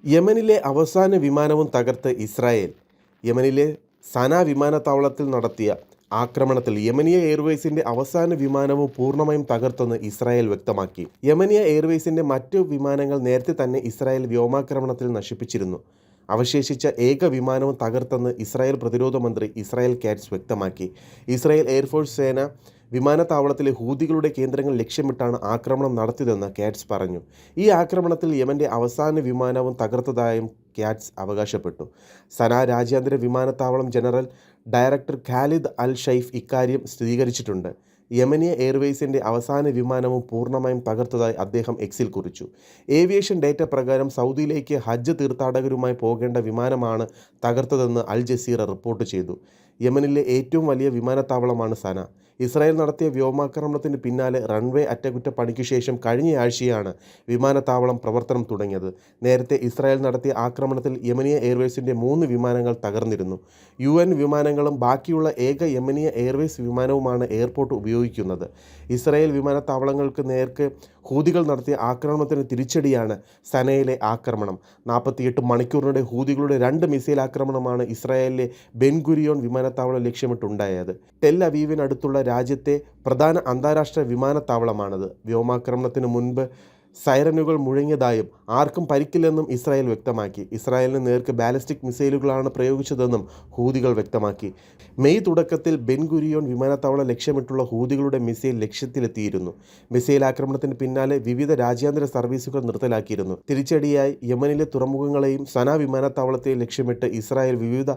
യമനിലെ അവസാന വിമാനവും തകർത്ത് ഇസ്രായേൽ. യമനിലെ സന വിമാനത്താവളത്തിൽ നടത്തിയ ആക്രമണത്തിൽ യമനിയ എയർവേസിന്റെ അവസാന വിമാനവും പൂർണ്ണമായും തകർത്തെന്ന് ഇസ്രായേൽ വ്യക്തമാക്കി. യമനിയ എയർവേസിന്റെ മറ്റു വിമാനങ്ങൾ നേരത്തെ തന്നെ ഇസ്രായേൽ വ്യോമാക്രമണത്തിൽ നശിപ്പിച്ചിരുന്നു. അവശേഷിച്ച ഏക വിമാനവും തകർത്തെന്ന് ഇസ്രായേൽ പ്രതിരോധ മന്ത്രി ഇസ്രായേൽ കാറ്റ്സ് വ്യക്തമാക്കി. ഇസ്രായേൽ എയർഫോഴ്സ് സേന വിമാനത്താവളത്തിലെ ഹൂതികളുടെ കേന്ദ്രങ്ങൾ ലക്ഷ്യമിട്ടാണ് ആക്രമണം നടത്തിയതെന്ന് കാറ്റ്സ് പറഞ്ഞു. ഈ ആക്രമണത്തിൽ യമന്റെ അവസാന വിമാനവും തകർത്തതായും കാറ്റ്സ് അവകാശപ്പെട്ടു. സന രാജ്യാന്തര വിമാനത്താവളം ജനറൽ ഡയറക്ടർ ഖാലിദ് അൽ ഷൈഫ് ഇക്കാര്യം സ്ഥിരീകരിച്ചിട്ടുണ്ട്. യമനിയ എയർവേസിന്റെ അവസാന വിമാനവും പൂർണ്ണമായും തകർത്തതായി അദ്ദേഹം എക്സിൽ കുറിച്ചു. ഏവിയേഷൻ ഡേറ്റ പ്രകാരം സൗദിയിലേക്ക് ഹജ്ജ് തീർത്ഥാടകരുമായി പോകേണ്ട വിമാനമാണ് തകർത്തതെന്ന് അൽ ജസീറ റിപ്പോർട്ട് ചെയ്തു. യമനിലെ ഏറ്റവും വലിയ വിമാനത്താവളമാണ് സന. ഇസ്രായേൽ നടത്തിയ വ്യോമാക്രമണത്തിന് പിന്നാലെ റൺവേ അറ്റകുറ്റപ്പണിക്കു ശേഷം കഴിഞ്ഞയാഴ്ചയാണ് വിമാനത്താവളം പ്രവർത്തനം തുടങ്ങിയത്. നേരത്തെ ഇസ്രായേൽ നടത്തിയ ആക്രമണത്തിൽ യമനിയ എയർവേസിന്റെ 3 വിമാനങ്ങൾ തകർന്നിരുന്നു. UN വിമാനങ്ങളും ബാക്കിയുള്ള ഏക യമനിയ എയർവേസ് വിമാനവുമാണ് എയർപോർട്ട് ഉപയോഗിക്കുന്നത്. ഇസ്രായേൽ വിമാനത്താവളങ്ങൾക്ക് നേർക്ക് ഹൂതികൾ നടത്തിയ ആക്രമണത്തിന് തിരിച്ചടിയാണ് സനയിലെ ആക്രമണം. 48 മണിക്കൂറിനിടെ ഹൂതികളുടെ 2 മിസൈൽ ആക്രമണമാണ് ഇസ്രായേലിലെ ബെൻഗുരിയോൺ വിമാനത്താവളം ലക്ഷ്യമിട്ടുണ്ടായത്. ടെൽ അവീവിനടുത്തുള്ള രാജ്യത്തെ പ്രധാന അന്താരാഷ്ട്ര വിമാനത്താവളമാണത്. വ്യോമാക്രമണത്തിന് മുൻപ് സൈറനുകൾ മുഴങ്ങിയതായും ആർക്കും പരിക്കില്ലെന്നും ഇസ്രായേൽ വ്യക്തമാക്കി. ഇസ്രായേലിന് നേർക്ക് ബാലിസ്റ്റിക് മിസൈലുകളാണ് പ്രയോഗിച്ചതെന്നും ഹൂതികൾ വ്യക്തമാക്കി. മെയ് തുടക്കത്തിൽ ബെൻഗുരിയോൺ വിമാനത്താവളം ലക്ഷ്യമിട്ടുള്ള ഹൂതികളുടെ മിസൈൽ ലക്ഷ്യത്തിലെത്തിയിരുന്നു. മിസൈൽ ആക്രമണത്തിന് പിന്നാലെ വിവിധ രാജ്യാന്തര സർവീസുകൾ നിർത്തലാക്കിയിരുന്നു. തിരിച്ചടിയായി യമനിലെ തുറമുഖങ്ങളെയും സന വിമാനത്താവളത്തെയും ലക്ഷ്യമിട്ട് ഇസ്രായേൽ വിവിധ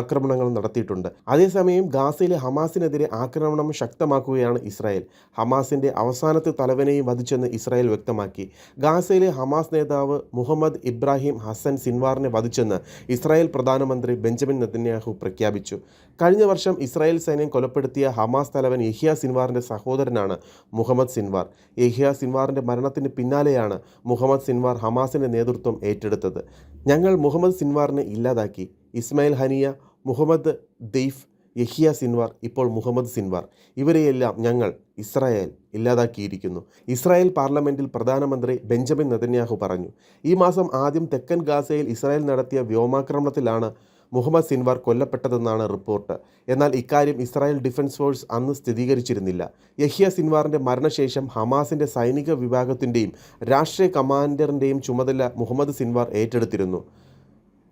ആക്രമണങ്ങൾ നടത്തിയിട്ടുണ്ട്. അതേസമയം ഗാസയിലെ ഹമാസിനെതിരെ ആക്രമണം ശക്തമാക്കുകയാണ് ഇസ്രായേൽ. ഹമാസിന്റെ അവസാനത്തെ തലവനെയും വധിച്ചെന്ന് ഇസ്രായേൽ വ്യക്തമാക്കി. ഗാസയിലെ ഹമാസ് നേതാവ് മുഹമ്മദ് ഇബ്രാഹിം ഹസൻ സിൻവാറിനെ വധിച്ചെന്ന് ഇസ്രായേൽ പ്രധാനമന്ത്രി ബെഞ്ചമിൻ നെതന്യാഹു പ്രഖ്യാപിച്ചു. കഴിഞ്ഞ വർഷം ഇസ്രായേൽ സൈന്യം കൊലപ്പെടുത്തിയ ഹമാസ് തലവൻ യഹ്യ സിൻവാറിന്റെ സഹോദരനാണ് മുഹമ്മദ് സിൻവാർ. യഹ്യ സിൻവാറിന്റെ മരണത്തിന് പിന്നാലെയാണ് മുഹമ്മദ് സിൻവാർ ഹമാസിന്റെ നേതൃത്വം ഏറ്റെടുത്തത്. ഞങ്ങൾ മുഹമ്മദ് സിൻവാറിനെ ഇല്ലാതാക്കി. ഇസ്മായിൽ ഹനിയ, മുഹമ്മദ് ദെയ്ഫ്, യഹ്യ സിൻവാർ, ഇപ്പോൾ മുഹമ്മദ് സിൻവാർ, ഇവരെയെല്ലാം ഞങ്ങൾ ഇസ്രായേൽ ഇല്ലാതാക്കിയിരിക്കുന്നു. ഇസ്രായേൽ പാർലമെന്റിൽ പ്രധാനമന്ത്രി ബെഞ്ചമിൻ നെതന്യാഹു പറഞ്ഞു. ഈ മാസം ആദ്യം തെക്കൻ ഗാസയിൽ ഇസ്രായേൽ നടത്തിയ വ്യോമാക്രമണത്തിലാണ് മുഹമ്മദ് സിൻവാർ കൊല്ലപ്പെട്ടതെന്നാണ് റിപ്പോർട്ട്. എന്നാൽ ഇക്കാര്യം ഇസ്രായേൽ ഡിഫൻസ് ഫോഴ്സ് അന്ന് സ്ഥിരീകരിച്ചിരുന്നില്ല. യഹ്യ സിൻവാറിന്റെ മരണശേഷം ഹമാസിന്റെ സൈനിക വിഭാഗത്തിൻ്റെയും രാഷ്ട്രീയ കമാൻഡറിൻ്റെയും ചുമതല മുഹമ്മദ് സിൻവാർ ഏറ്റെടുത്തിരുന്നു.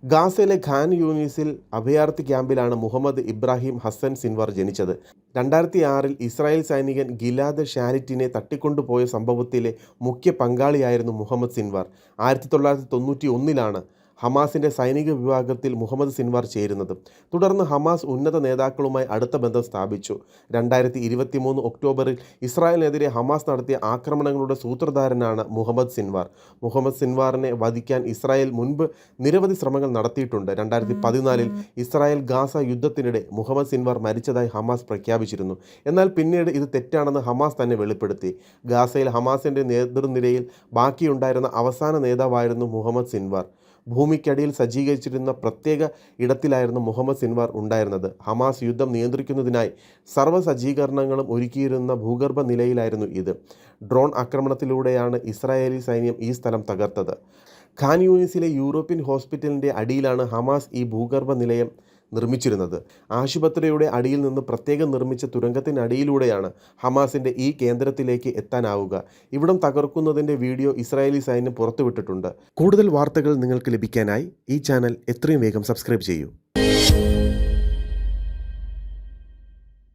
ഗാസയിലെ ഖാൻ യൂനിസിൽ അഭയാർത്ഥി ക്യാമ്പിലാണ് മുഹമ്മദ് ഇബ്രാഹിം ഹസൻ സിൻവാർ ജനിച്ചത്. 2006 ഇസ്രായേൽ സൈനികൻ ഗിലാദ് ഷാലിറ്റിനെ തട്ടിക്കൊണ്ടുപോയ സംഭവത്തിലെ മുഖ്യ പങ്കാളിയായിരുന്നു മുഹമ്മദ് സിൻവാർ. 1991 ഹമാസിന്റെ സൈനിക വിഭാഗത്തിൽ മുഹമ്മദ് സിൻവാർ ചേരുന്നത്. തുടർന്ന് ഹമാസ് ഉന്നത നേതാക്കളുമായി അടുത്ത ബന്ധം സ്ഥാപിച്ചു. 2023 ഒക്ടോബറിൽ ഇസ്രായേലിനെതിരെ ഹമാസ് നടത്തിയ ആക്രമണങ്ങളുടെ സൂത്രധാരനാണ് മുഹമ്മദ് സിൻവാർ. മുഹമ്മദ് സിൻവാറിനെ വധിക്കാൻ ഇസ്രായേൽ മുൻപ് നിരവധി ശ്രമങ്ങൾ നടത്തിയിട്ടുണ്ട്. 2014 ഇസ്രായേൽ ഗാസ യുദ്ധത്തിനിടെ മുഹമ്മദ് സിൻവാർ മരിച്ചതായി ഹമാസ് പ്രഖ്യാപിച്ചിരുന്നു. എന്നാൽ പിന്നീട് ഇത് തെറ്റാണെന്ന് ഹമാസ് തന്നെ വെളിപ്പെടുത്തി. ഗാസയിൽ ഹമാസിന്റെ നേതൃനിരയിൽ ബാക്കിയുണ്ടായിരുന്ന അവസാന നേതാവായിരുന്നു മുഹമ്മദ് സിൻവാർ. ഭൂമിക്കടിയിൽ സജ്ജീകരിച്ചിരുന്ന പ്രത്യേക ഇടത്തിലായിരുന്നു മുഹമ്മദ് സിൻവാർ ഉണ്ടായിരുന്നത്. ഹമാസ് യുദ്ധം നിയന്ത്രിക്കുന്നതിനായി സർവ്വ സജ്ജീകരണങ്ങളും ഒരുക്കിയിരുന്ന ഭൂഗർഭ നിലയിലായിരുന്നു ഇത്. ഡ്രോൺ ആക്രമണത്തിലൂടെയാണ് ഇസ്രായേലി സൈന്യം ഈ സ്ഥലം തകർത്തത്. ഖാൻ യൂനിസിലെ യൂറോപ്യൻ ഹോസ്പിറ്റലിൻ്റെ അടിയിലാണ് ഹമാസ് ഈ ഭൂഗർഭ നിലയം നിർമ്മിച്ചിരുന്നത്. ആശുപത്രിയുടെ അടിയിൽ നിന്ന് പ്രത്യേകം നിർമ്മിച്ച തുരങ്കത്തിനടിയിലൂടെയാണ് ഹമാസിൻ്റെ ഈ കേന്ദ്രത്തിലേക്ക് എത്താനാവുക. ഇവിടം തകർക്കുന്നതിൻ്റെ വീഡിയോ ഇസ്രായേലി സൈന്യം പുറത്തുവിട്ടിട്ടുണ്ട്. കൂടുതൽ വാർത്തകൾ നിങ്ങൾക്ക് ലഭിക്കാനായി ഈ ചാനൽ എത്രയും വേഗം സബ്സ്ക്രൈബ് ചെയ്യൂ.